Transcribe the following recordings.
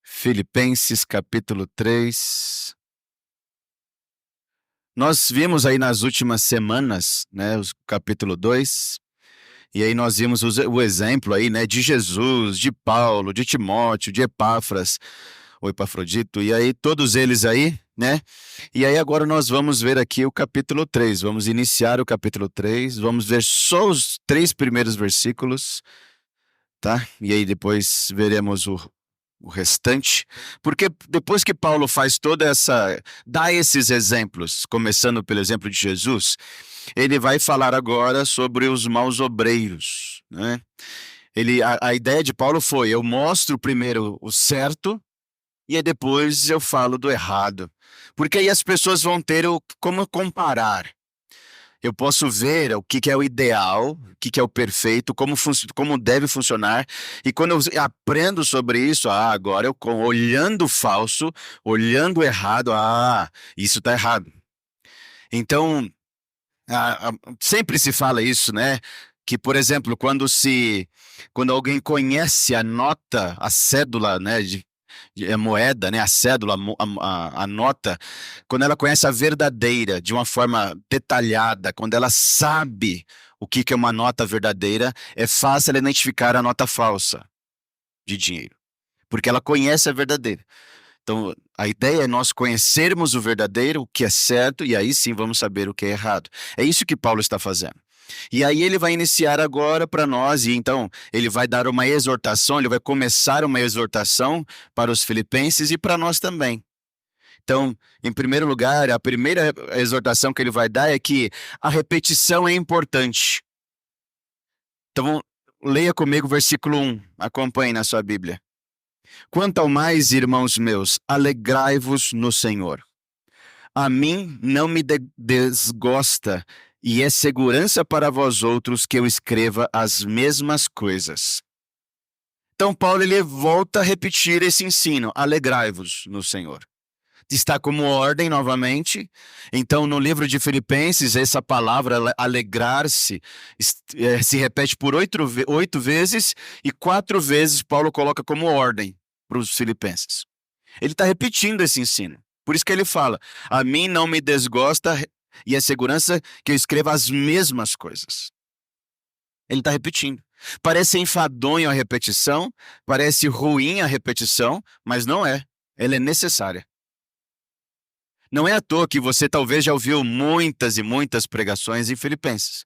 Filipenses capítulo 3. Nós vimos aí nas últimas semanas, né, o capítulo 2, e aí nós vimos o exemplo aí, né, de Jesus, de Paulo, de Timóteo, de Epáfras, o Epafrodito, e aí todos eles aí, né? E aí agora nós vamos ver aqui o capítulo 3, vamos iniciar o capítulo 3, vamos ver só os 3 primeiros versículos, tá? E aí depois veremos o restante, porque depois que Paulo faz dá esses exemplos, começando pelo exemplo de Jesus, ele vai falar agora sobre os maus obreiros, né? A ideia de Paulo foi: eu mostro primeiro o certo e aí depois eu falo do errado, porque aí as pessoas vão ter como comparar. Eu posso ver o que é o ideal, o que é o perfeito, como deve funcionar. E quando eu aprendo sobre isso, agora olhando o falso, olhando o errado, isso está errado. Então, sempre se fala isso, né? Que, por exemplo, quando alguém conhece a nota, a cédula, né, a moeda, né, a cédula, a nota, quando ela conhece a verdadeira de uma forma detalhada, quando ela sabe o que é uma nota verdadeira, é fácil ela identificar a nota falsa de dinheiro, porque ela conhece a verdadeira. Então, a ideia é nós conhecermos o verdadeiro, o que é certo, e aí sim vamos saber o que é errado. É isso que Paulo está fazendo. E aí ele vai iniciar agora para nós, e então ele vai dar uma exortação, ele vai começar uma exortação para os filipenses e para nós também. Então, em primeiro lugar, a primeira exortação que ele vai dar é que a repetição é importante. Então, leia comigo o versículo 1, acompanhe na sua Bíblia. Quanto ao mais, irmãos meus, alegrai-vos no Senhor. A mim não me desgosta, e é segurança para vós outros que eu escreva as mesmas coisas. Então Paulo ele volta a repetir esse ensino: alegrai-vos no Senhor. Está como ordem novamente. Então, no livro de Filipenses, essa palavra alegrar-se se repete por 8 vezes, e 4 vezes Paulo coloca como ordem para os filipenses. Ele está repetindo esse ensino. Por isso que ele fala: a mim não me desgosta, e é segurança que eu escreva as mesmas coisas. Ele está repetindo. Parece enfadonho a repetição, parece ruim a repetição, mas não é. Ela é necessária. Não é à toa que você talvez já ouviu muitas e muitas pregações em Filipenses.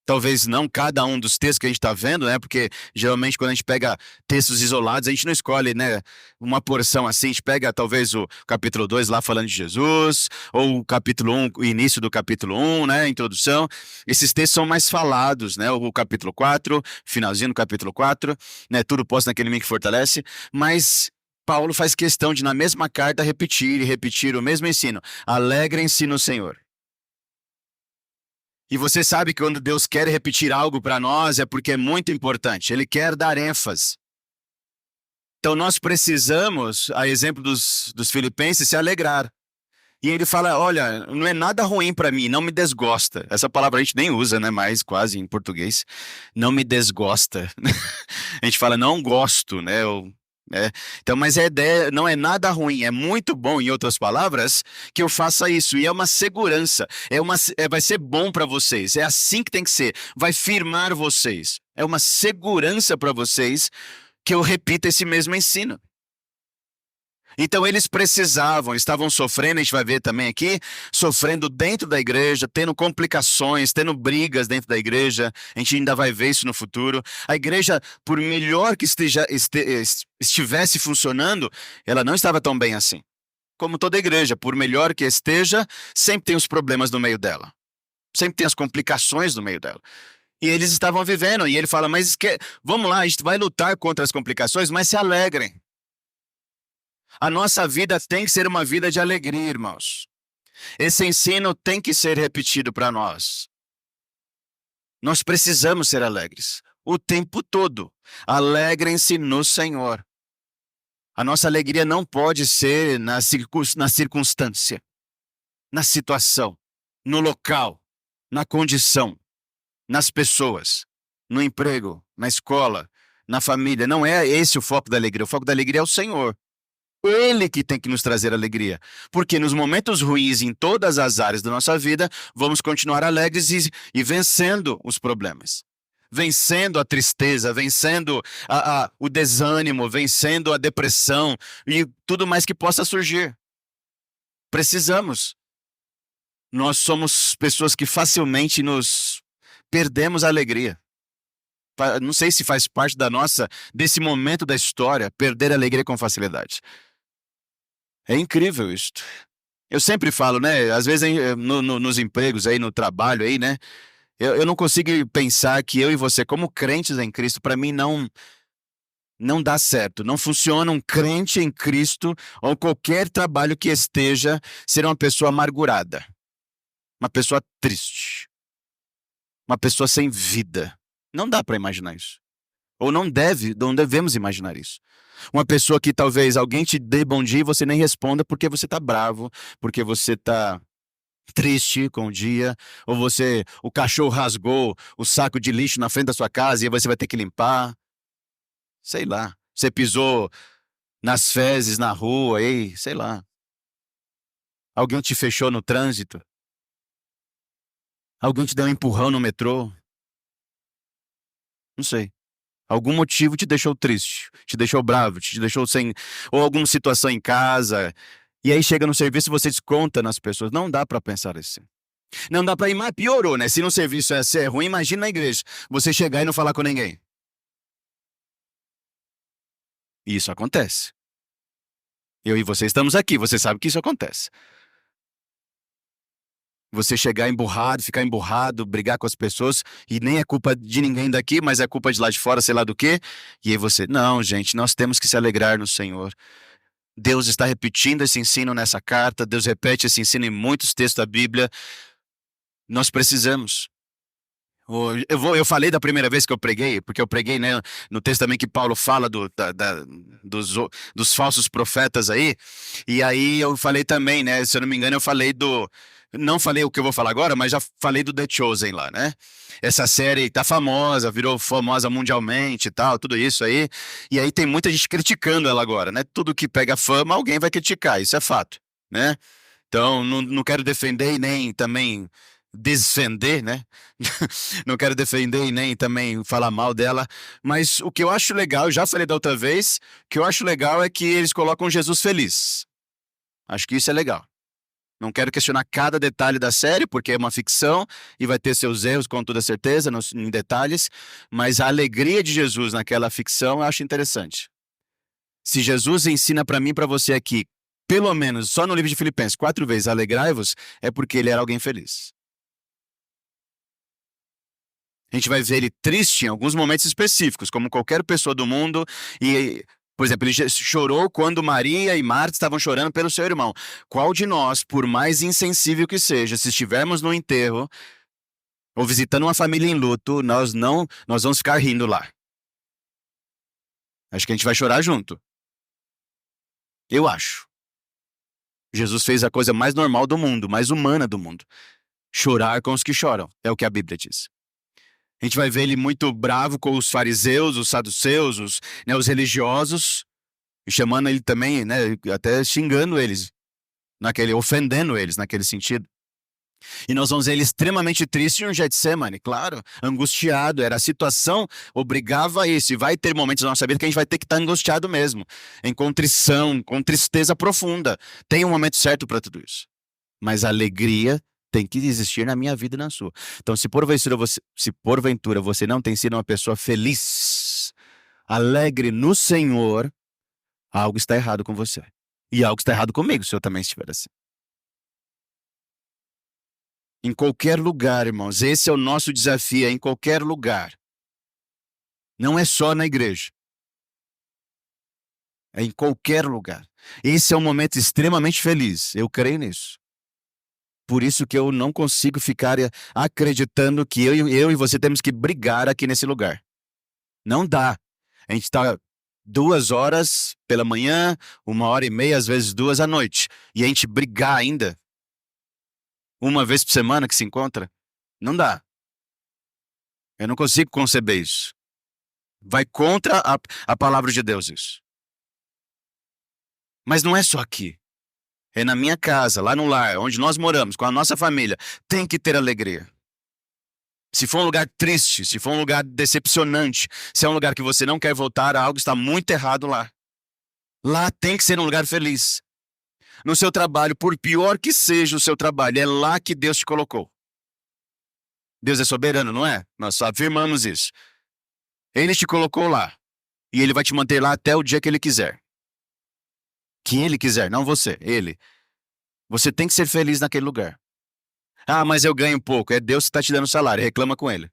Talvez não cada um dos textos que a gente está vendo, né? Porque geralmente quando a gente pega textos isolados, a gente não escolhe, né, uma porção assim. A gente pega talvez o capítulo 2 lá falando de Jesus, ou o capítulo 1, o início do capítulo 1, né, a introdução. Esses textos são mais falados, né? O capítulo 4, finalzinho do capítulo 4, né? Tudo posto naquele mim que fortalece. Mas Paulo faz questão de, na mesma carta, repetir e repetir o mesmo ensino: alegrem-se no Senhor. E você sabe que quando Deus quer repetir algo para nós é porque é muito importante. Ele quer dar ênfase. Então nós precisamos, a exemplo dos filipenses, se alegrar. E ele fala: olha, não é nada ruim para mim, não me desgosta. Essa palavra a gente nem usa, né, mais quase em português. Não me desgosta. A gente fala não gosto, né? Então, mas a ideia não é nada ruim, é muito bom, em outras palavras, que eu faça isso. E é uma segurança, vai ser bom para vocês. É assim que tem que ser. Vai firmar vocês. É uma segurança para vocês que eu repita esse mesmo ensino. Então eles estavam sofrendo, a gente vai ver também aqui, sofrendo dentro da igreja, tendo complicações, tendo brigas dentro da igreja. A gente ainda vai ver isso no futuro. A igreja, por melhor que estivesse funcionando, ela não estava tão bem assim. Como toda igreja, por melhor que esteja, sempre tem os problemas no meio dela. Sempre tem as complicações no meio dela. E eles estavam vivendo, e ele fala: mas vamos lá, a gente vai lutar contra as complicações, mas se alegrem. A nossa vida tem que ser uma vida de alegria, irmãos. Esse ensino tem que ser repetido para nós. Nós precisamos ser alegres o tempo todo. Alegrem-se no Senhor. A nossa alegria não pode ser na circunstância, na situação, no local, na condição, nas pessoas, no emprego, na escola, na família. Não é esse o foco da alegria. O foco da alegria é o Senhor. Ele que tem que nos trazer alegria. Porque nos momentos ruins, em todas as áreas da nossa vida, vamos continuar alegres e vencendo os problemas. Vencendo a tristeza, vencendo o desânimo, vencendo a depressão e tudo mais que possa surgir. Precisamos. Nós somos pessoas que facilmente nos perdemos a alegria. Não sei se faz parte desse momento da história, perder a alegria com facilidade. É incrível isso. Eu sempre falo, né? Às vezes nos empregos aí, no trabalho aí, né? Eu não consigo pensar que eu e você, como crentes em Cristo, para mim não dá certo. Não funciona um crente em Cristo ou qualquer trabalho que esteja ser uma pessoa amargurada, uma pessoa triste, uma pessoa sem vida. Não dá para imaginar isso. Ou não devemos imaginar isso. Uma pessoa que talvez alguém te dê bom dia e você nem responda porque você tá bravo, porque você tá triste com o dia, ou o cachorro rasgou o saco de lixo na frente da sua casa e você vai ter que limpar. Sei lá. Você pisou nas fezes na rua, ei, sei lá. Alguém te fechou no trânsito. Alguém te deu um empurrão no metrô. Não sei. Algum motivo te deixou triste, te deixou bravo, te deixou sem. Ou alguma situação em casa. E aí chega no serviço e você desconta nas pessoas. Não dá pra pensar assim. Não dá pra ir, mas piorou, né? Se no serviço é ruim, imagina na igreja. Você chegar e não falar com ninguém. E isso acontece. Eu e você estamos aqui, você sabe que isso acontece. Você chegar emburrado, ficar emburrado, brigar com as pessoas, e nem é culpa de ninguém daqui, mas é culpa de lá de fora, sei lá do quê. E aí você, não, gente, nós temos que se alegrar no Senhor. Deus está repetindo esse ensino nessa carta, Deus repete esse ensino em muitos textos da Bíblia. Nós precisamos. Eu falei da primeira vez que eu preguei, porque eu preguei, né, no texto também que Paulo fala dos falsos profetas aí, e aí eu falei também, né, se eu não me engano, não falei o que eu vou falar agora, mas já falei do The Chosen lá, né? Essa série tá famosa, virou famosa mundialmente e tal, tudo isso aí, e aí tem muita gente criticando ela agora, né? Tudo que pega fama, alguém vai criticar, isso é fato, né? Então, não quero defender e nem também desfender, né? Não quero defender e nem também falar mal dela, mas o que eu acho legal, eu já falei da outra vez, o que eu acho legal é que eles colocam Jesus feliz. Acho que isso é legal. Não quero questionar cada detalhe da série, porque é uma ficção e vai ter seus erros com toda certeza em detalhes, mas a alegria de Jesus naquela ficção eu acho interessante. Se Jesus ensina para mim e para você aqui, pelo menos só no livro de Filipenses, 4 vezes, alegrai-vos, é porque ele era alguém feliz. A gente vai ver ele triste em alguns momentos específicos, como qualquer pessoa do mundo. E, por exemplo, ele chorou quando Maria e Marta estavam chorando pelo seu irmão. Qual de nós, por mais insensível que seja, se estivermos no enterro ou visitando uma família em luto, nós vamos ficar rindo lá. Acho que a gente vai chorar junto. Eu acho. Jesus fez a coisa mais normal do mundo, mais humana do mundo. Chorar com os que choram, é o que a Bíblia diz. A gente vai ver ele muito bravo com os fariseus, os saduceus, os religiosos, e chamando ele também, né, até xingando eles, ofendendo eles naquele sentido. E nós vamos ver ele extremamente triste em um Getsemane, claro, angustiado, a situação obrigava a isso, e vai ter momentos na nossa vida que a gente vai ter que estar angustiado mesmo, em contrição, com tristeza profunda. Tem um momento certo para tudo isso. Mas a alegria tem que existir na minha vida e na sua. Então, se porventura você não tem sido uma pessoa feliz, alegre no Senhor, algo está errado com você. E algo está errado comigo, se eu também estiver assim. Em qualquer lugar, irmãos, esse é o nosso desafio, é em qualquer lugar. Não é só na igreja. É em qualquer lugar. Esse é um momento extremamente feliz, eu creio nisso. Por isso que eu não consigo ficar acreditando que eu e você temos que brigar aqui nesse lugar. Não dá. A gente está 2 horas pela manhã, 1h30, às vezes 2 à noite. E a gente brigar ainda. Uma vez por semana que se encontra. Não dá. Eu não consigo conceber isso. Vai contra a palavra de Deus isso. Mas não é só aqui. É na minha casa, lá no lar, onde nós moramos, com a nossa família. Tem que ter alegria. Se for um lugar triste, se for um lugar decepcionante, se é um lugar que você não quer voltar, algo está muito errado lá. Lá tem que ser um lugar feliz. No seu trabalho, por pior que seja o seu trabalho, é lá que Deus te colocou. Deus é soberano, não é? Nós afirmamos isso. Ele te colocou lá. E ele vai te manter lá até o dia que ele quiser. Que ele quiser, não você, ele. Você tem que ser feliz naquele lugar. Ah, mas eu ganho pouco. É Deus que está te dando salário. Reclama com ele.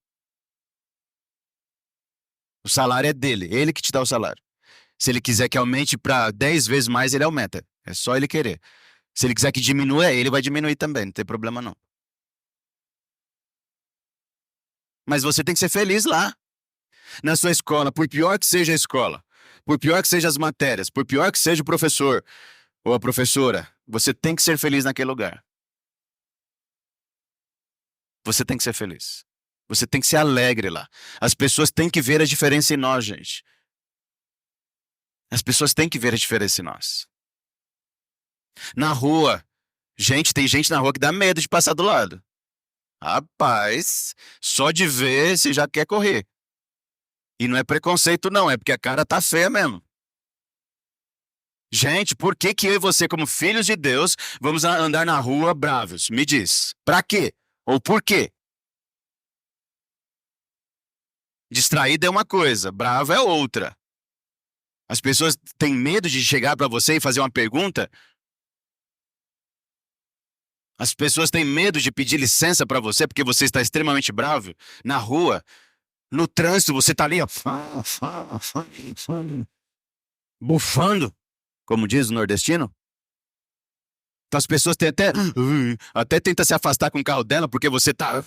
O salário é dele. Ele que te dá o salário. Se ele quiser que aumente para 10 vezes mais, ele aumenta. É só ele querer. Se ele quiser que diminua, ele vai diminuir também. Não tem problema não. Mas você tem que ser feliz lá. Na sua escola, por pior que seja a escola, por pior que sejam as matérias, por pior que seja o professor ou a professora, você tem que ser feliz naquele lugar. Você tem que ser feliz. Você tem que ser alegre lá. As pessoas têm que ver a diferença em nós, gente. As pessoas têm que ver a diferença em nós. Na rua, gente, tem gente na rua que dá medo de passar do lado. Rapaz, só de ver você já quer correr. E não é preconceito não, é porque a cara tá feia mesmo. Gente, por que que eu e você, como filhos de Deus, vamos andar na rua bravos? Me diz. Pra quê? Ou por quê? Distraído é uma coisa, bravo é outra. As pessoas têm medo de chegar pra você e fazer uma pergunta. As pessoas têm medo de pedir licença pra você porque você está extremamente bravo na rua. No trânsito, você tá ali, ó, bufando, como diz o nordestino. Então as pessoas têm até tenta se afastar com o carro dela porque você tá.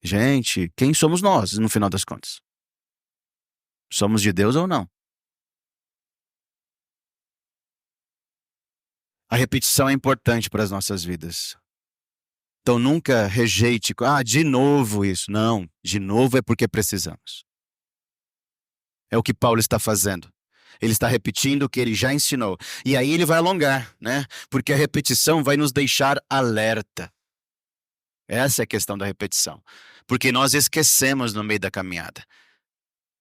Gente, quem somos nós, no final das contas? Somos de Deus ou não? A repetição é importante para as nossas vidas. Então nunca rejeite, de novo isso. Não, de novo é porque precisamos. É o que Paulo está fazendo. Ele está repetindo o que ele já ensinou. E aí ele vai alongar, né? Porque a repetição vai nos deixar alerta. Essa é a questão da repetição. Porque nós esquecemos no meio da caminhada.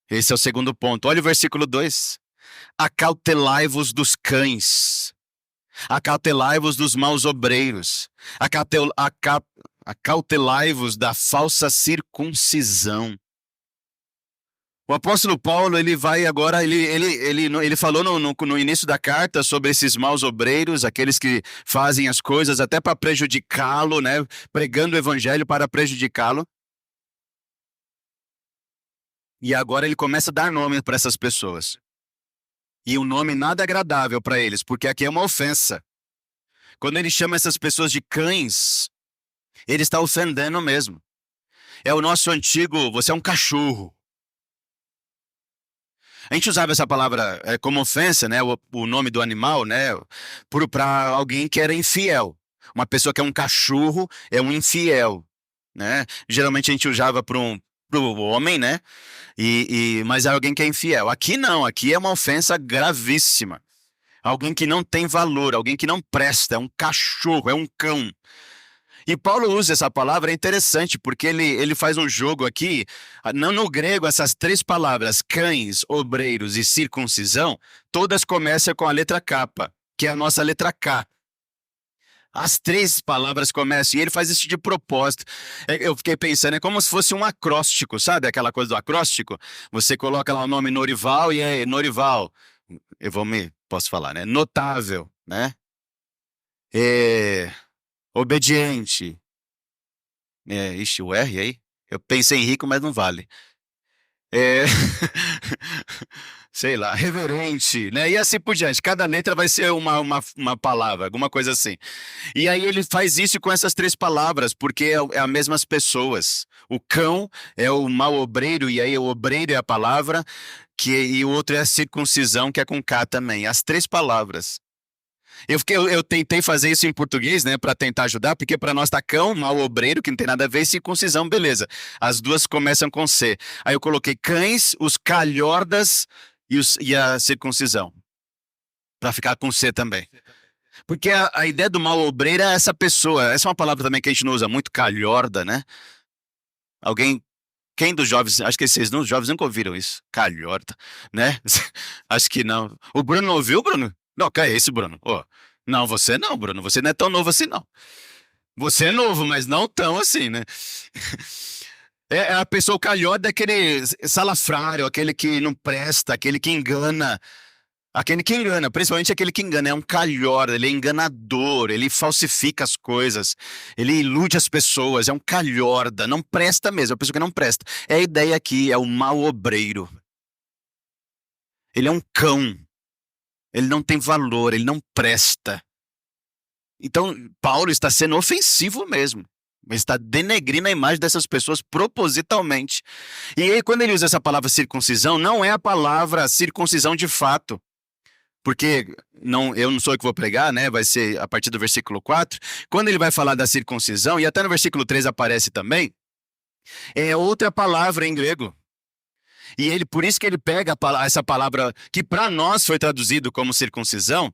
Esse é o segundo ponto. Olha o versículo 2. Acautelai-vos dos cães. Acautelai-vos dos maus obreiros. Acautelai-vos da falsa circuncisão. O apóstolo Paulo, ele vai agora, ele falou no início da carta sobre esses maus obreiros, aqueles que fazem as coisas até para prejudicá-lo, né? Pregando o evangelho para prejudicá-lo. E agora ele começa a dar nome para essas pessoas. E um nome nada agradável para eles, porque aqui é uma ofensa. Quando ele chama essas pessoas de cães, ele está ofendendo mesmo. É o nosso antigo, você é um cachorro. A gente usava essa palavra como ofensa, né? O nome do animal, né? Para alguém que era infiel. Uma pessoa que é um cachorro é um infiel, né? Geralmente a gente usava pro homem, né? Mas é alguém que é infiel. Aqui não, aqui é uma ofensa gravíssima. Alguém que não tem valor, alguém que não presta, é um cachorro, é um cão. E Paulo usa essa palavra, é interessante, porque ele faz um jogo aqui. No grego, essas três palavras, cães, obreiros e circuncisão, todas começam com a letra K, que é a nossa letra K. As três palavras começam, e ele faz isso de propósito. Eu fiquei pensando, é como se fosse um acróstico, sabe? Aquela coisa do acróstico. Você coloca lá o nome Norival, e aí, Norival. Posso falar, né? Notável, né? Obediente. Ixi, o R aí? Eu pensei em rico, mas não vale. Sei lá, reverente, né? E assim por diante. Cada letra vai ser uma palavra, alguma coisa assim. E aí ele faz isso com essas três palavras, porque é as mesmas pessoas. O cão é o mau obreiro, e aí o obreiro é a palavra, e o outro é a circuncisão, que é com K também. As três palavras. Eu tentei fazer isso em português, né, para tentar ajudar, porque para nós tá cão, mal obreiro, que não tem nada a ver, e circuncisão, beleza. As duas começam com C. Aí eu coloquei cães, os calhordas e a circuncisão, para ficar com C também. Porque a ideia do mal obreiro é essa pessoa. Essa é uma palavra também que a gente não usa muito, calhorda, né? Alguém, quem dos jovens, acho que vocês não, os jovens nunca ouviram isso, calhorda, né? Acho que não. O Bruno não ouviu, Bruno? Não, que é esse, Bruno? Ô, não, você não, Bruno, você não é tão novo assim, não. Você é novo, mas não tão assim, né? É a pessoa calhorda, é aquele salafrário, aquele que não presta, aquele que engana. Aquele que engana, principalmente aquele que engana, é um calhorda, ele é enganador, ele falsifica as coisas, ele ilude as pessoas, é um calhorda, não presta mesmo, é uma pessoa que não presta. É a ideia aqui, é o mau obreiro. Ele é um cão, ele não tem valor, ele não presta. Então, Paulo está sendo ofensivo mesmo. Ele está denegrindo a imagem dessas pessoas propositalmente. E aí, quando ele usa essa palavra circuncisão, não é a palavra circuncisão de fato. Porque não, eu não sou eu que vou pregar, né? Vai ser a partir do versículo 4. Quando ele vai falar da circuncisão, e até no versículo 3 aparece também, é outra palavra em grego. E ele, por isso que ele pega essa palavra que para nós foi traduzido como circuncisão,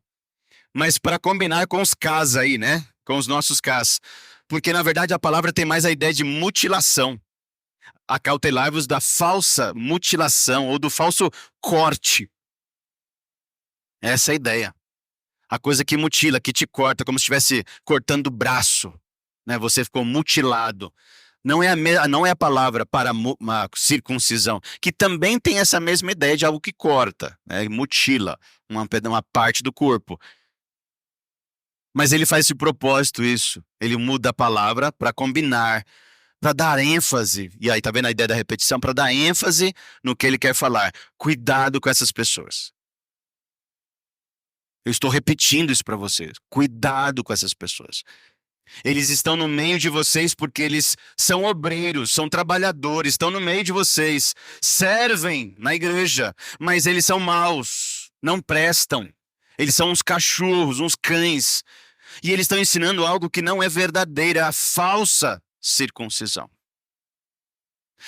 mas para combinar com os cas aí, né? Com os nossos cas. Porque na verdade a palavra tem mais a ideia de mutilação. Acautelai-vos da falsa mutilação ou do falso corte. Essa é a ideia. A coisa que mutila, que te corta, como se estivesse cortando o braço, né? Você ficou mutilado. Não é a palavra para uma circuncisão, que também tem essa mesma ideia de algo que corta, né? Mutila uma parte do corpo. Mas ele faz esse propósito, isso. Ele muda a palavra para combinar, para dar ênfase. E aí, tá vendo a ideia da repetição? Para dar ênfase no que ele quer falar. Cuidado com essas pessoas. Eu estou repetindo isso para vocês. Cuidado com essas pessoas. Eles estão no meio de vocês porque eles são obreiros, são trabalhadores, estão no meio de vocês, servem na igreja, mas eles são maus, não prestam. Eles são uns cachorros, uns cães. E eles estão ensinando algo que não é verdadeiro, é a falsa circuncisão.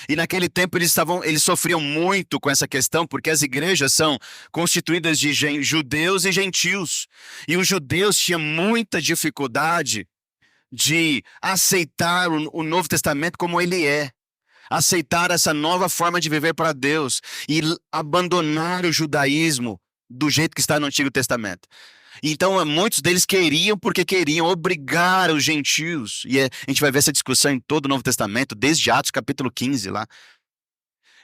E naquele tempo eles sofriam muito com essa questão, porque as igrejas são constituídas de judeus e gentios. E os judeus tinham muita dificuldade de aceitar o Novo Testamento como ele é. Aceitar essa nova forma de viver para Deus e abandonar o judaísmo do jeito que está no Antigo Testamento. Então, muitos deles queriam porque queriam obrigar os gentios. E a gente vai ver essa discussão em todo o Novo Testamento, desde Atos capítulo 15 lá.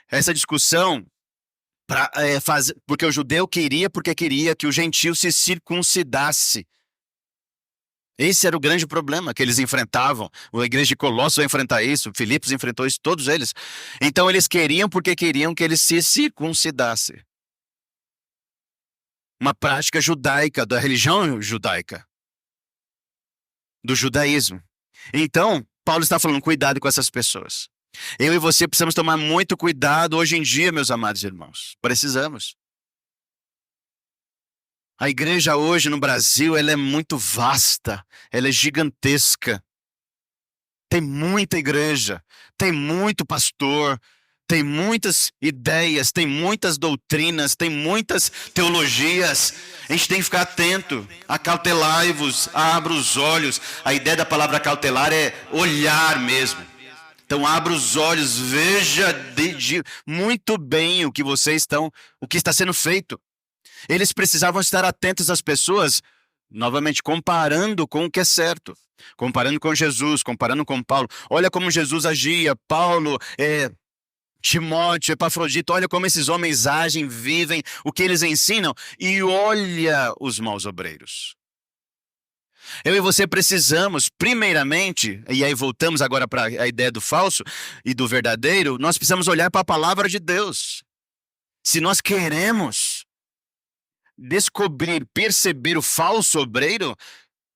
Essa discussão, porque o judeu queria porque queria que o gentio se circuncidasse. Esse era o grande problema que eles enfrentavam. A igreja de Colossos vai enfrentar isso, Filipos enfrentou isso, todos eles. Então, eles queriam porque queriam que eles se circuncidassem. Uma prática judaica, da religião judaica, do judaísmo. Então, Paulo está falando, cuidado com essas pessoas. Eu e você precisamos tomar muito cuidado hoje em dia, meus amados irmãos. Precisamos. A igreja hoje no Brasil, ela é muito vasta, ela é gigantesca. Tem muita igreja, tem muito pastor, tem muitas ideias, tem muitas doutrinas, tem muitas teologias. A gente tem que ficar atento. Acautelai-vos, abra os olhos. A ideia da palavra cautelar é olhar mesmo. Então abra os olhos, veja muito bem o que está sendo feito. Eles precisavam estar atentos às pessoas, novamente comparando com o que é certo. Comparando com Jesus, comparando com Paulo. Olha como Jesus agia, Paulo, Timóteo, Epafrodito, olha como esses homens agem, vivem, o que eles ensinam, e olha os maus obreiros. Eu e você precisamos, primeiramente, e aí voltamos agora para a ideia do falso e do verdadeiro, nós precisamos olhar para a palavra de Deus. Se nós queremos descobrir, perceber o falso obreiro,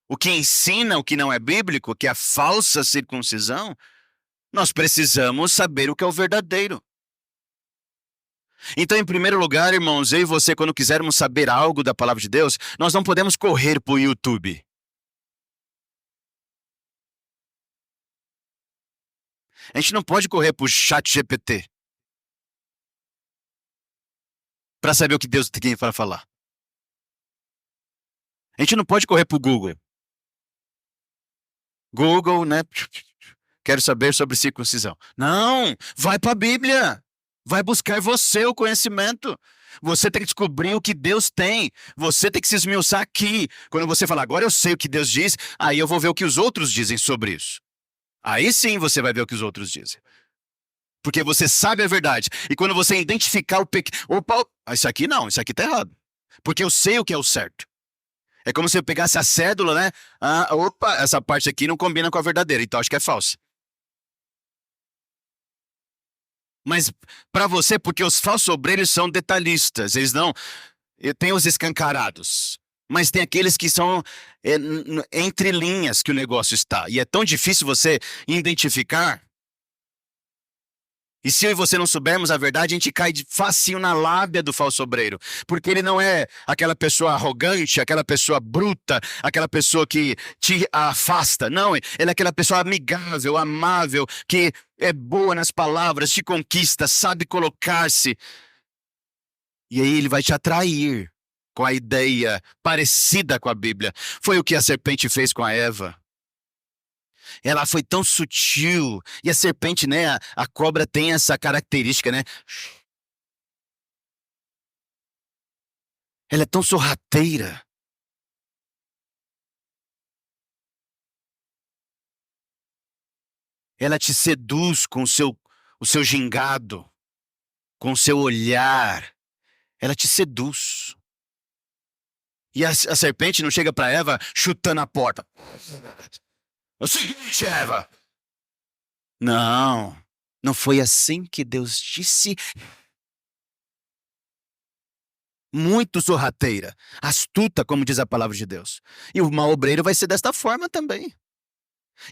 o que ensina o que não é bíblico, que é a falsa circuncisão, nós precisamos saber o que é o verdadeiro. Então, em primeiro lugar, irmãos, eu e você, quando quisermos saber algo da palavra de Deus, nós não podemos correr para o YouTube. A gente não pode correr para o chat GPT para saber o que Deus tem para falar. A gente não pode correr para o Google. Google, né? Quero saber sobre circuncisão. Não, vai para a Bíblia. Vai buscar você o conhecimento. Você tem que descobrir o que Deus tem. Você tem que se esmiuçar aqui. Quando você fala, agora eu sei o que Deus diz, aí eu vou ver o que os outros dizem sobre isso. Aí sim você vai ver o que os outros dizem. Porque você sabe a verdade. E quando você identificar o pecado. Opa, isso aqui não, isso aqui tá errado. Porque eu sei o que é o certo. É como se eu pegasse a cédula, né? Ah, opa, essa parte aqui não combina com a verdadeira, então acho que é falsa. Mas para você, porque os falsos obreiros são detalhistas, eles não. Tem os escancarados, mas tem aqueles que são entre linhas que o negócio está. E é tão difícil você identificar. E se eu e você não soubermos a verdade, a gente cai de facinho na lábia do falso obreiro. Porque ele não é aquela pessoa arrogante, aquela pessoa bruta, aquela pessoa que te afasta. Não, ele é aquela pessoa amigável, amável, que é boa nas palavras, te conquista, sabe colocar-se. E aí ele vai te atrair com a ideia parecida com a Bíblia. Foi o que a serpente fez com a Eva. Ela foi tão sutil. E a serpente, né? A cobra tem essa característica, né? Ela é tão sorrateira. Ela te seduz com o seu gingado, com o seu olhar. Ela te seduz. E a serpente não chega para Eva chutando a porta. É o seguinte, Eva. Não, não foi assim que Deus disse. Muito sorrateira, astuta, como diz a palavra de Deus. E o mau obreiro vai ser desta forma também.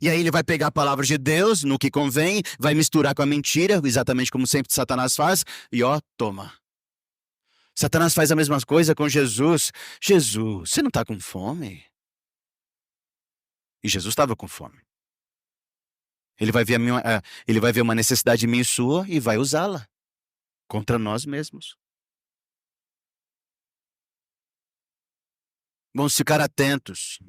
E aí ele vai pegar a palavra de Deus no que convém, vai misturar com a mentira, exatamente como sempre Satanás faz, e ó, toma. Satanás faz a mesma coisa com Jesus. Jesus, você não está com fome? E Jesus estava com fome. Ele vai ver uma necessidade minha e sua e vai usá-la contra nós mesmos. Vamos ficar atentos.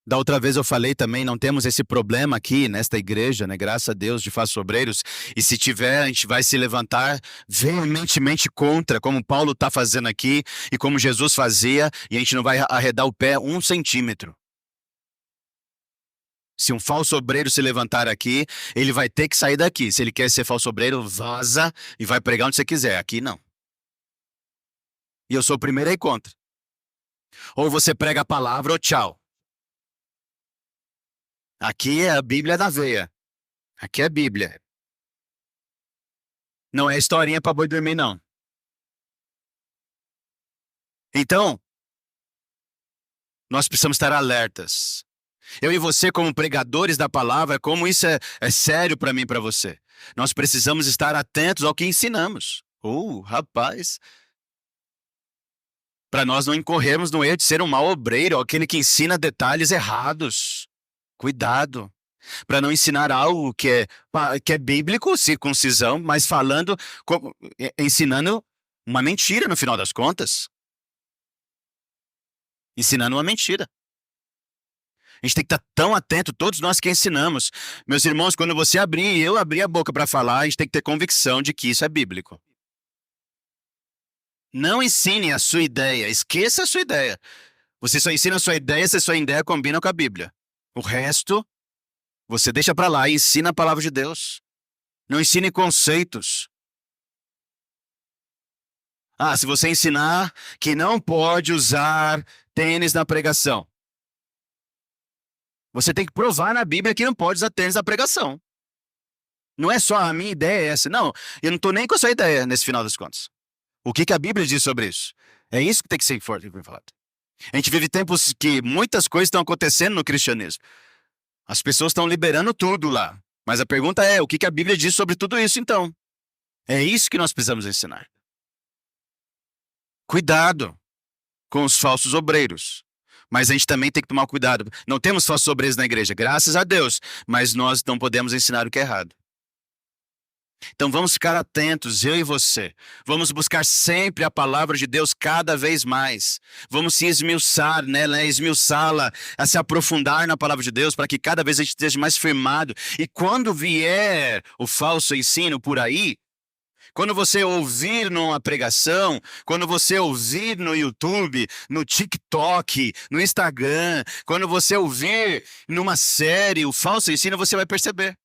Da outra vez eu falei também, não temos esse problema aqui nesta igreja, né? Graças a Deus, de falsos obreiros. E se tiver, a gente vai se levantar veementemente contra, como Paulo está fazendo aqui e como Jesus fazia, e a gente não vai arredar o pé 1 centímetro. Se um falso obreiro se levantar aqui, ele vai ter que sair daqui. Se ele quer ser falso obreiro, vaza e vai pregar onde você quiser. Aqui não. E eu sou o primeiro aí contra. Ou você prega a palavra ou tchau. Aqui é a Bíblia na veia. Aqui é a Bíblia. Não é historinha para boi dormir, não. Então, nós precisamos estar alertas. Eu e você, como pregadores da palavra, como isso é sério para mim e para você. Nós precisamos estar atentos ao que ensinamos. Rapaz. Para nós não incorrermos no erro de ser um mau obreiro, aquele que ensina detalhes errados. Cuidado. Para não ensinar algo que é bíblico, circuncisão, mas ensinando uma mentira no final das contas. Ensinando uma mentira. A gente tem que estar tão atento, todos nós que ensinamos. Meus irmãos, quando você abrir e eu abrir a boca para falar, a gente tem que ter convicção de que isso é bíblico. Não ensine a sua ideia, esqueça a sua ideia. Você só ensina a sua ideia se a sua ideia combina com a Bíblia. O resto, você deixa para lá e ensina a palavra de Deus. Não ensine conceitos. Se você ensinar que não pode usar tênis na pregação, você tem que provar na Bíblia que não pode usar tênis na pregação. Não é só a minha ideia é essa. Não, eu não estou nem com a sua ideia nesse final das contas. O que a Bíblia diz sobre isso? É isso que tem que ser falado. A gente vive tempos que muitas coisas estão acontecendo no cristianismo. As pessoas estão liberando tudo lá. Mas a pergunta é, o que a Bíblia diz sobre tudo isso então? É isso que nós precisamos ensinar. Cuidado com os falsos obreiros. Mas a gente também tem que tomar cuidado. Não temos falsos obreiros na igreja, graças a Deus. Mas nós não podemos ensinar o que é errado. Então vamos ficar atentos, eu e você. Vamos buscar sempre a palavra de Deus cada vez mais. Vamos se esmiuçar, né? Esmiuçá-la, a se aprofundar na palavra de Deus, para que cada vez a gente esteja mais firmado. E quando vier o falso ensino por aí, quando você ouvir numa pregação, quando você ouvir no YouTube, no TikTok, no Instagram, quando você ouvir numa série o falso ensino, você vai perceber.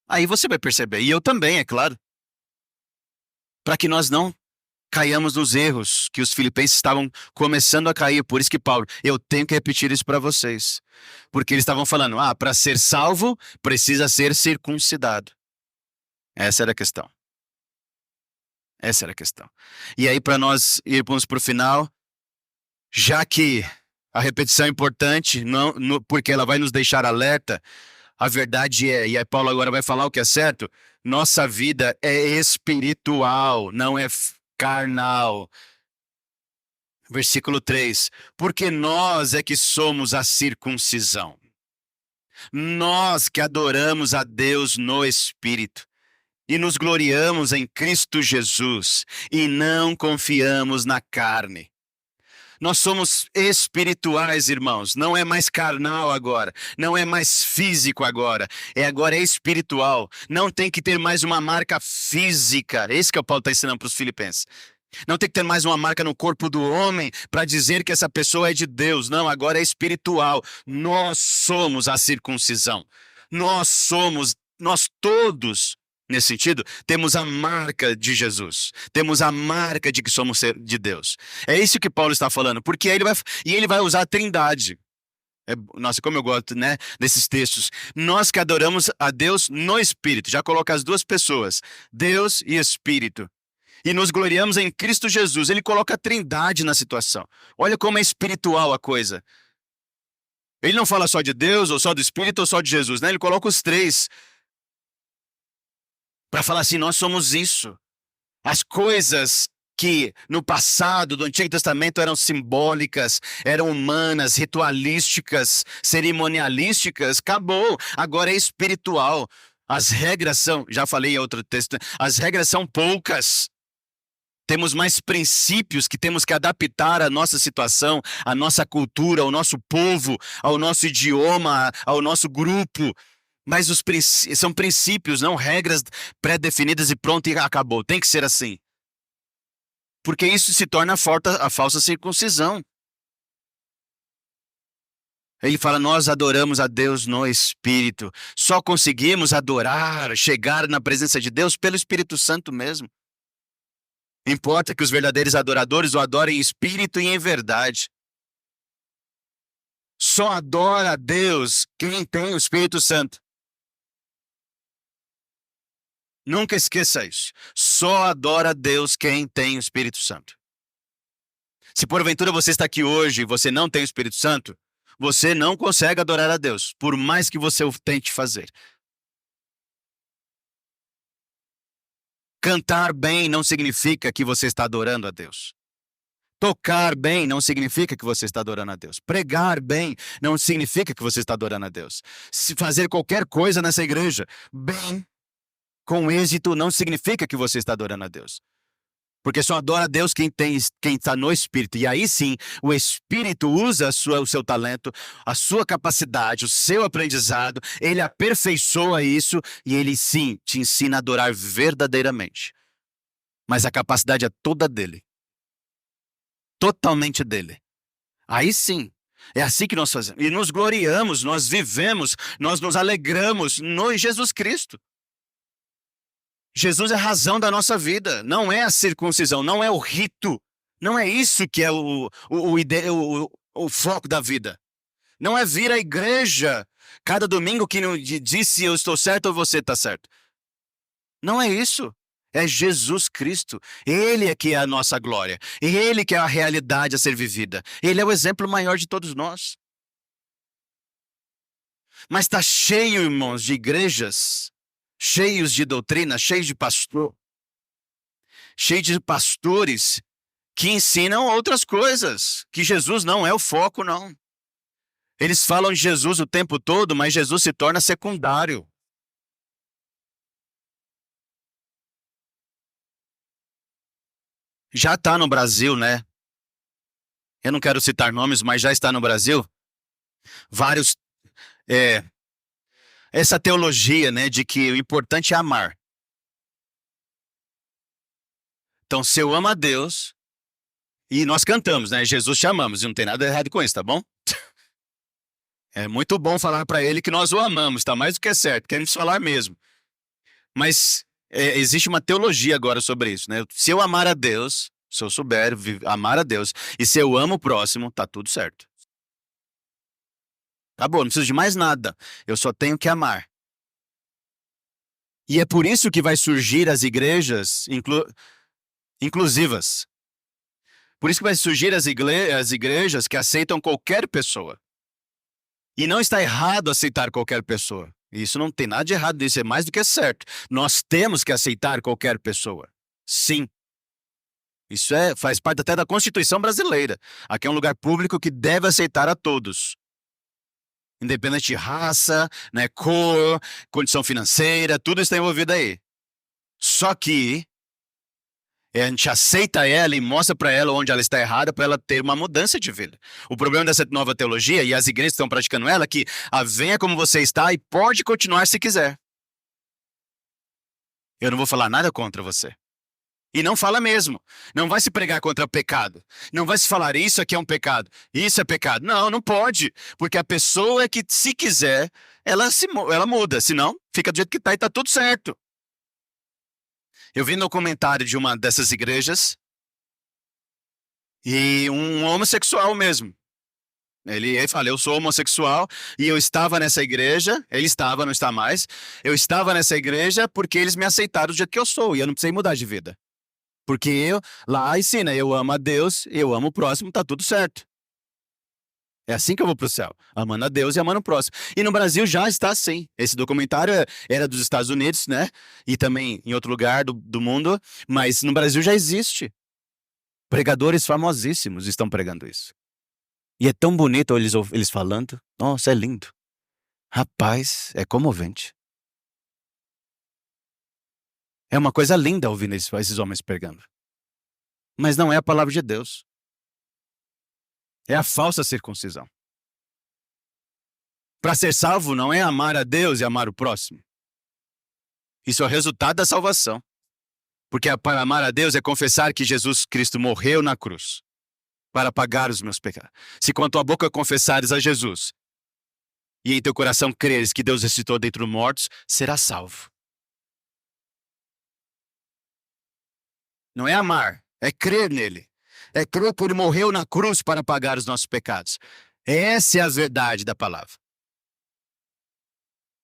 Aí você vai perceber, e eu também, é claro, para que nós não caiamos nos erros que os filipenses estavam começando a cair. Por isso que Paulo, eu tenho que repetir isso para vocês. Porque eles estavam falando, para ser salvo, precisa ser circuncidado. Essa era a questão. Essa era a questão. E aí, para nós irmos para o final, já que a repetição é importante, porque ela vai nos deixar alerta, a verdade é, e aí Paulo agora vai falar o que é certo, nossa vida é espiritual, não é carnal. Versículo 3, porque nós é que somos a circuncisão. Nós que adoramos a Deus no Espírito e nos gloriamos em Cristo Jesus e não confiamos na carne. Nós somos espirituais, irmãos. Não é mais carnal agora. Não é mais físico agora. Agora é espiritual. Não tem que ter mais uma marca física. Esse que o Paulo está ensinando para os filipenses. Não tem que ter mais uma marca no corpo do homem para dizer que essa pessoa é de Deus. Não, agora é espiritual. Nós somos a circuncisão. Nós todos, nesse sentido, temos a marca de Jesus. Temos a marca de que somos de Deus. É isso que Paulo está falando, porque ele vai usar a trindade. Nossa, como eu gosto, né, desses textos. Nós que adoramos a Deus no Espírito. Já coloca as duas pessoas, Deus e Espírito. E nos gloriamos em Cristo Jesus. Ele coloca a trindade na situação. Olha como é espiritual a coisa. Ele não fala só de Deus, ou só do Espírito, ou só de Jesus, né? Ele coloca os três. Para falar assim, nós somos isso. As coisas que no passado do Antigo Testamento eram simbólicas, eram humanas, ritualísticas, cerimonialísticas, acabou. Agora é espiritual. As regras são, já falei em outro texto, as regras são poucas. Temos mais princípios que temos que adaptar à nossa situação, à nossa cultura, ao nosso povo, ao nosso idioma, ao nosso grupo. Mas são princípios, não regras pré-definidas e pronto, e acabou. Tem que ser assim. Porque isso se torna a falsa circuncisão. Ele fala, nós adoramos a Deus no Espírito. Só conseguimos adorar, chegar na presença de Deus pelo Espírito Santo mesmo. Importa que os verdadeiros adoradores o adorem em espírito e em verdade. Só adora a Deus quem tem o Espírito Santo. Nunca esqueça isso. Só adora a Deus quem tem o Espírito Santo. Se porventura você está aqui hoje e você não tem o Espírito Santo, você não consegue adorar a Deus, por mais que você o tente fazer. Cantar bem não significa que você está adorando a Deus. Tocar bem não significa que você está adorando a Deus. Pregar bem não significa que você está adorando a Deus. Se fazer qualquer coisa nessa igreja bem, com êxito, não significa que você está adorando a Deus. Porque só adora a Deus quem está no Espírito. E aí sim, o Espírito usa o seu talento, a sua capacidade, o seu aprendizado, ele aperfeiçoa isso e ele sim te ensina a adorar verdadeiramente. Mas a capacidade é toda dele. Totalmente dele. Aí sim, é assim que nós fazemos. E nos gloriamos, nós vivemos, nós nos alegramos em Jesus Cristo. Jesus é a razão da nossa vida, não é a circuncisão, não é o rito, não é isso que é o foco da vida. Não é vir à igreja cada domingo que diz se eu estou certo ou você está certo. Não é isso. É Jesus Cristo. Ele é que é a nossa glória. Ele que é a realidade a ser vivida. Ele é o exemplo maior de todos nós. Mas está cheio, irmãos, de igrejas cheios de doutrina, cheios de pastores que ensinam outras coisas, que Jesus não é o foco, não. Eles falam de Jesus o tempo todo, mas Jesus se torna secundário. Já está no Brasil, né? Eu não quero citar nomes, mas já está no Brasil. Vários. É, essa teologia, né, de que o importante é amar. Então, se eu amo a Deus, e nós cantamos, né? Jesus te amamos, e não tem nada errado com isso, tá bom? É muito bom falar para ele que nós o amamos, tá mais do que certo, queremos falar mesmo. Mas existe uma teologia agora sobre isso, né? Se eu amar a Deus, se eu souber amar a Deus, e se eu amo o próximo, tá tudo certo. Acabou, não preciso de mais nada. Eu só tenho que amar. E é por isso que vai surgir as igrejas inclusivas. Por isso que vai surgir as igrejas que aceitam qualquer pessoa. E não está errado aceitar qualquer pessoa. Isso não tem nada de errado nisso, é mais do que certo. Nós temos que aceitar qualquer pessoa. Sim. Isso faz parte até da Constituição brasileira. Aqui é um lugar público que deve aceitar a todos. Independente de raça, né, cor, condição financeira, tudo está envolvido aí. Só que a gente aceita ela e mostra para ela onde ela está errada para ela ter uma mudança de vida. O problema dessa nova teologia, e as igrejas estão praticando ela, é que venha como você está e pode continuar se quiser. Eu não vou falar nada contra você. E não fala mesmo. Não vai se pregar contra o pecado. Não vai se falar isso aqui é um pecado, isso é pecado. Não, não pode. Porque a pessoa é que, se quiser, ela muda. Senão, fica do jeito que está e está tudo certo. Eu vi no comentário de uma dessas igrejas e um homossexual mesmo. Ele fala, eu sou homossexual e eu estava nessa igreja, ele estava, não está mais, eu estava nessa igreja porque eles me aceitaram do jeito que eu sou e eu não precisei mudar de vida. Porque lá ensina, eu amo a Deus, eu amo o próximo, tá tudo certo. É assim que eu vou pro céu, amando a Deus e amando o próximo. E no Brasil já está assim. Esse documentário era dos Estados Unidos, né? E também em outro lugar do mundo, mas no Brasil já existe. Pregadores famosíssimos estão pregando isso. E é tão bonito eles falando. Nossa, é lindo. Rapaz, é comovente. É uma coisa linda ouvir esses homens pregando. Mas não é a palavra de Deus. É a falsa circuncisão. Para ser salvo não é amar a Deus e amar o próximo. Isso é o resultado da salvação. Porque para amar a Deus é confessar que Jesus Cristo morreu na cruz para pagar os meus pecados. Se com a tua boca confessares a Jesus e em teu coração creres que Deus ressuscitou dentre os mortos, serás salvo. Não é amar, é crer nele. É crer que ele morreu na cruz para pagar os nossos pecados. Essa é a verdade da palavra.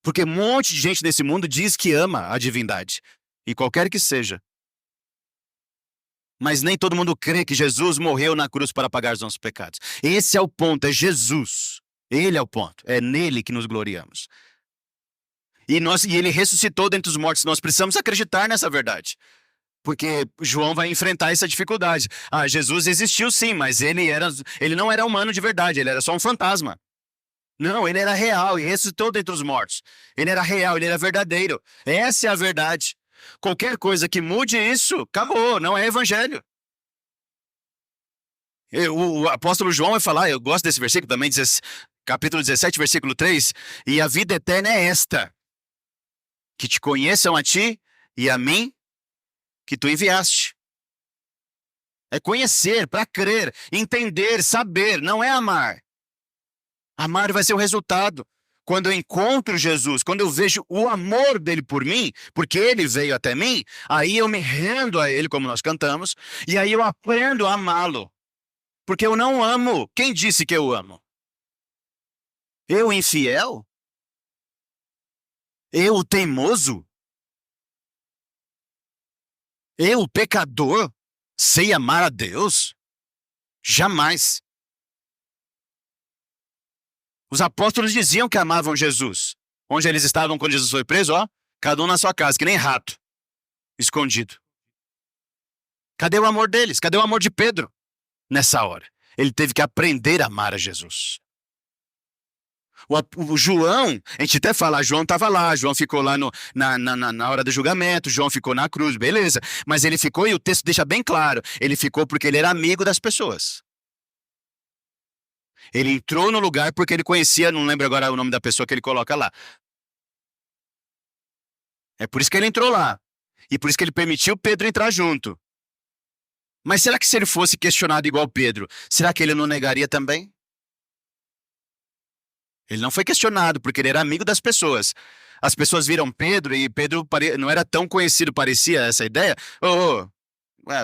Porque um monte de gente nesse mundo diz que ama a divindade. E qualquer que seja. Mas nem todo mundo crê que Jesus morreu na cruz para pagar os nossos pecados. Esse é o ponto, é Jesus. Ele é o ponto. É nele que nos gloriamos. E ele ressuscitou dentre os mortos. Nós precisamos acreditar nessa verdade. Porque João vai enfrentar essa dificuldade. Jesus existiu sim, mas ele não era humano de verdade, ele era só um fantasma. Não, ele era real e ressuscitou dentre os mortos. Ele era real, ele era verdadeiro. Essa é a verdade. Qualquer coisa que mude isso, acabou, não é evangelho. O apóstolo João vai falar, eu gosto desse versículo também, capítulo 17, versículo 3, e a vida eterna é esta, que te conheçam a ti e a mim, que tu enviaste. É conhecer, para crer, entender, saber, não é amar. Amar vai ser o resultado. Quando eu encontro Jesus, quando eu vejo o amor dele por mim, porque ele veio até mim, aí eu me rendo a ele, como nós cantamos, e aí eu aprendo a amá-lo. Porque eu não amo. Quem disse que eu amo? Eu infiel? Eu teimoso? Eu pecador? Sei amar a Deus? Jamais. Os apóstolos diziam que amavam Jesus. Onde eles estavam quando Jesus foi preso, ó? Cada um na sua casa, que nem rato, escondido. Cadê o amor deles? Cadê o amor de Pedro nessa hora? Ele teve que aprender a amar a Jesus. O João, a gente até fala, João estava lá, João ficou lá na hora do julgamento, João ficou na cruz, beleza. Mas ele ficou, e o texto deixa bem claro, ele ficou porque ele era amigo das pessoas. Ele entrou no lugar porque ele conhecia, não lembro agora o nome da pessoa que ele coloca lá. É por isso que ele entrou lá. E por isso que ele permitiu Pedro entrar junto. Mas será que se ele fosse questionado igual Pedro, será que ele não negaria também? Ele não foi questionado, porque ele era amigo das pessoas. As pessoas viram Pedro e Pedro não era tão conhecido, parecia essa ideia.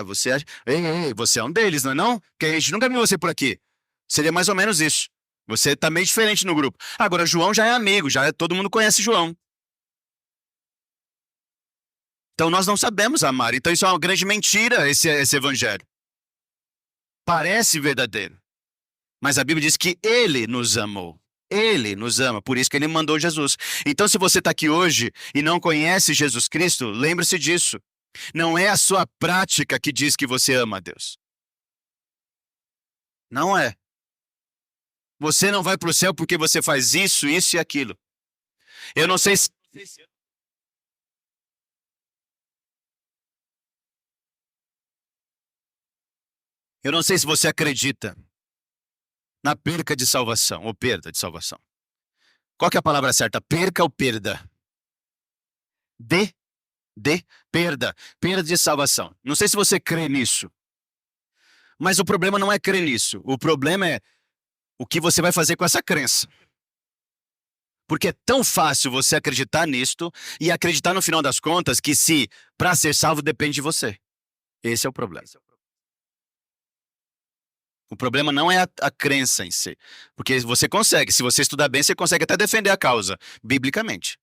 Você ei, você é um deles, não é não? Porque a gente nunca viu você por aqui. Seria mais ou menos isso. Você tá meio diferente no grupo. Agora, João já é amigo, todo mundo conhece João. Então nós não sabemos amar. Então isso é uma grande mentira, esse evangelho. Parece verdadeiro. Mas a Bíblia diz que ele nos amou. Ele nos ama, por isso que ele mandou Jesus. Então, se você está aqui hoje e não conhece Jesus Cristo, lembre-se disso. Não é a sua prática que diz que você ama a Deus. Não é. Você não vai para o céu porque você faz isso, isso e aquilo. Eu não sei se... Eu não sei se você acredita na perca de salvação, ou perda de salvação. Qual que é a palavra certa? Perca ou perda? Perda. Perda de salvação. Não sei se você crê nisso. Mas o problema não é crer nisso. O problema é o que você vai fazer com essa crença. Porque é tão fácil você acreditar nisto e acreditar no final das contas que se para ser salvo depende de você. Esse é o problema. O problema não é a crença em si. Porque você consegue, se você estudar bem, você consegue até defender a causa, biblicamente.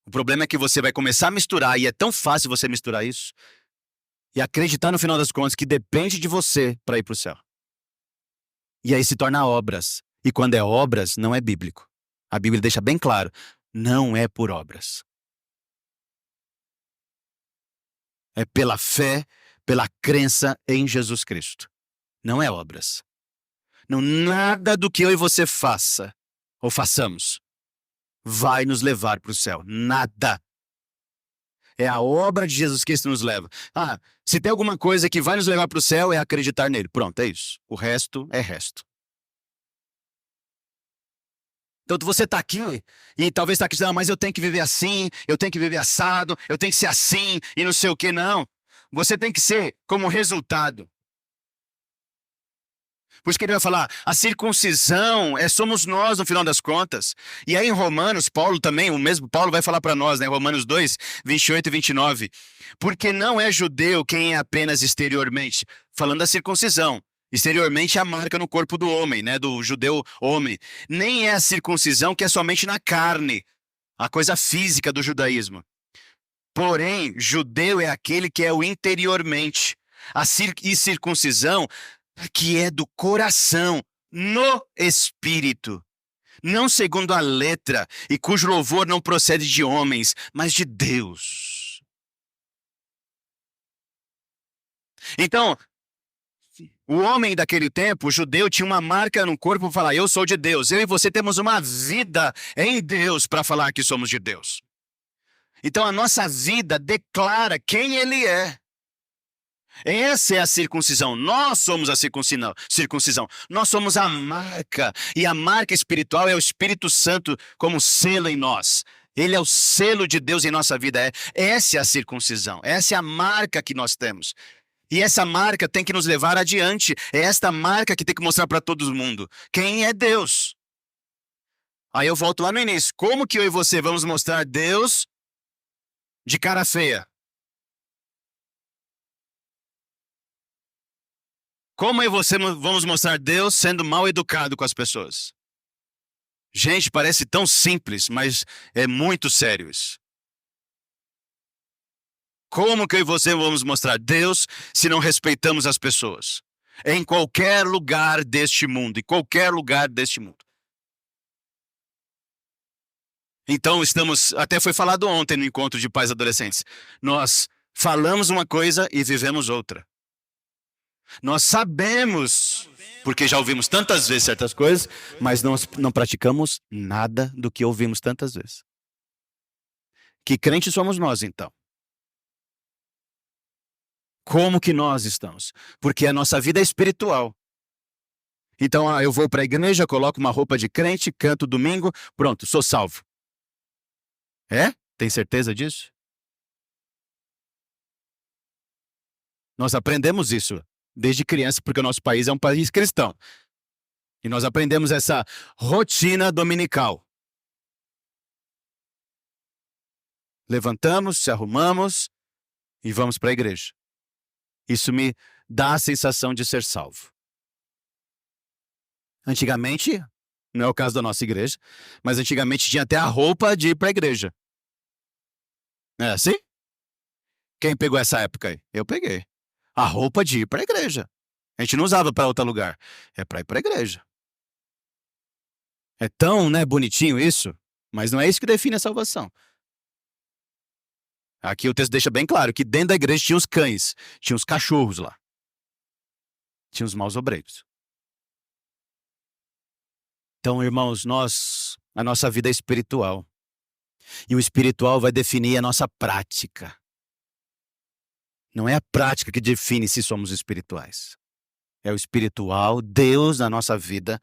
O problema é que você vai começar a misturar, e é tão fácil você misturar isso, e acreditar no final das contas que depende de você para ir para o céu. E aí se torna obras. E quando é obras, não é bíblico. A Bíblia deixa bem claro, não é por obras. É pela fé, pela crença em Jesus Cristo. Não é obras. Não, nada do que eu e você faça, ou façamos, vai nos levar para o céu. Nada. É a obra de Jesus Cristo que nos leva. Se tem alguma coisa que vai nos levar para o céu, é acreditar nele. Pronto, é isso. O resto é resto. Então você está aqui e talvez está aqui dizendo, mas eu tenho que viver assim, eu tenho que viver assado, eu tenho que ser assim e não sei o que, não. Você tem que ser como resultado. Por isso que ele vai falar, a circuncisão somos nós no final das contas. E aí em Romanos, Paulo também, o mesmo Paulo vai falar para nós, né? Romanos 2, 28 e 29. Porque não é judeu quem é apenas exteriormente, falando da circuncisão. Exteriormente é a marca no corpo do homem, né? Do judeu homem. Nem é a circuncisão que é somente na carne, a coisa física do judaísmo. Porém, judeu é aquele que é o interiormente. E circuncisão que é do coração, no espírito. Não segundo a letra, e cujo louvor não procede de homens, mas de Deus. Então, o homem daquele tempo, o judeu, tinha uma marca no corpo para falar, eu sou de Deus. Eu e você temos uma vida em Deus para falar que somos de Deus. Então a nossa vida declara quem Ele é. Essa é a circuncisão. Nós somos a circuncisão. Nós somos a marca. E a marca espiritual é o Espírito Santo como selo em nós. Ele é o selo de Deus em nossa vida. Essa é a circuncisão. Essa é a marca que nós temos. E essa marca tem que nos levar adiante. É esta marca que tem que mostrar para todo mundo quem é Deus. Aí eu volto lá no início. Como que eu e você vamos mostrar Deus de cara feia? Como eu e você vamos mostrar Deus sendo mal educado com as pessoas? Gente, parece tão simples, mas é muito sério isso. Como que eu e você vamos mostrar Deus se não respeitamos as pessoas? Em qualquer lugar deste mundo, em qualquer lugar deste mundo. Então até foi falado ontem no encontro de pais adolescentes, nós falamos uma coisa e vivemos outra. Nós sabemos, porque já ouvimos tantas vezes certas coisas, mas nós não praticamos nada do que ouvimos tantas vezes. Que crente somos nós, então? Como que nós estamos? Porque a nossa vida é espiritual. Então, eu vou para a igreja, coloco uma roupa de crente, canto domingo, pronto, sou salvo. É? Tem certeza disso? Nós aprendemos isso desde criança, porque o nosso país é um país cristão. E nós aprendemos essa rotina dominical. Levantamos, se arrumamos e vamos para a igreja. Isso me dá a sensação de ser salvo. Antigamente, não é o caso da nossa igreja, mas antigamente tinha até a roupa de ir para a igreja. É assim? Quem pegou essa época aí? Eu peguei. A roupa de ir para a igreja. A gente não usava para outro lugar. É para ir para a igreja. É tão, bonitinho isso, mas não é isso que define a salvação. Aqui o texto deixa bem claro que dentro da igreja tinha os cães, tinha os cachorros lá. Tinha os maus obreiros. Então, irmãos, a nossa vida é espiritual. E o espiritual vai definir a nossa prática. Não é a prática que define se somos espirituais. É o espiritual, Deus na nossa vida,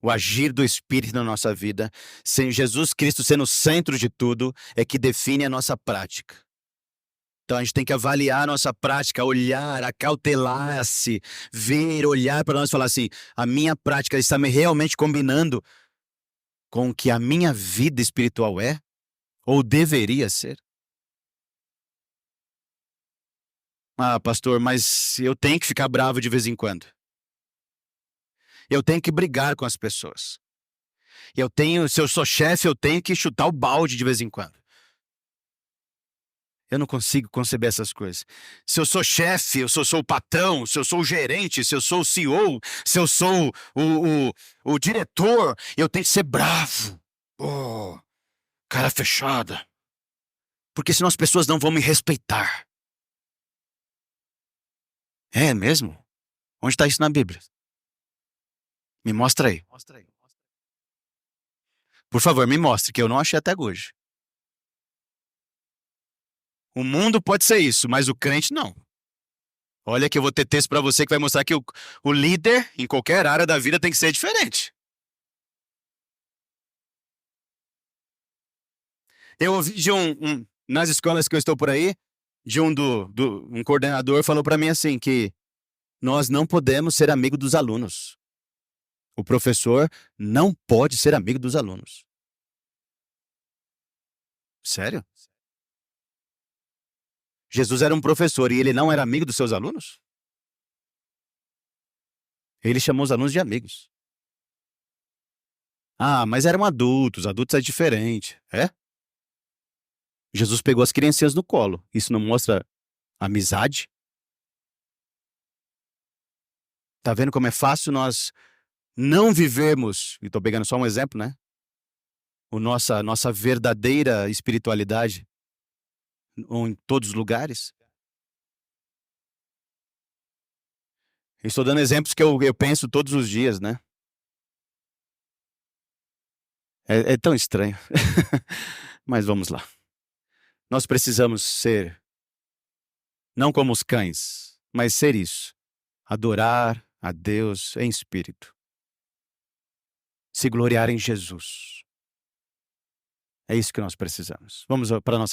o agir do Espírito na nossa vida, sem Jesus Cristo sendo o centro de tudo, é que define a nossa prática. Então a gente tem que avaliar a nossa prática, olhar, acautelar-se, ver, olhar para nós e falar assim: a minha prática está me realmente combinando com o que a minha vida espiritual é? Ou deveria ser? Ah, pastor, mas eu tenho que ficar bravo de vez em quando. Eu tenho que brigar com as pessoas. Se eu sou chefe, eu tenho que chutar o balde de vez em quando. Eu não consigo conceber essas coisas. Se eu sou chefe, se eu sou o patrão, se eu sou o gerente, se eu sou o CEO, se eu sou o diretor, eu tenho que ser bravo. Oh, cara fechada. Porque senão as pessoas não vão me respeitar. É mesmo? Onde está isso na Bíblia? Me mostra aí. Por favor, me mostre, que eu não achei até hoje. O mundo pode ser isso, mas o crente não. Olha que eu vou ter texto para você que vai mostrar que o líder, em qualquer área da vida, tem que ser diferente. Eu ouvi de nas escolas que eu estou por aí, de um coordenador falou para mim assim, que nós não podemos ser amigo dos alunos. O professor não pode ser amigo dos alunos. Sério? Jesus era um professor e ele não era amigo dos seus alunos? Ele chamou os alunos de amigos. Ah, mas eram adultos é diferente. É? Jesus pegou as criancinhas no colo. Isso não mostra amizade? Tá vendo como é fácil nós não vivermos, e tô pegando só um exemplo, né? Nossa verdadeira espiritualidade em todos os lugares. Estou dando exemplos que eu penso todos os dias, né? É tão estranho. Mas vamos lá. Nós precisamos ser, não como os cães, mas ser isso. Adorar a Deus em espírito. Se gloriar em Jesus. É isso que nós precisamos. Vamos para a nossa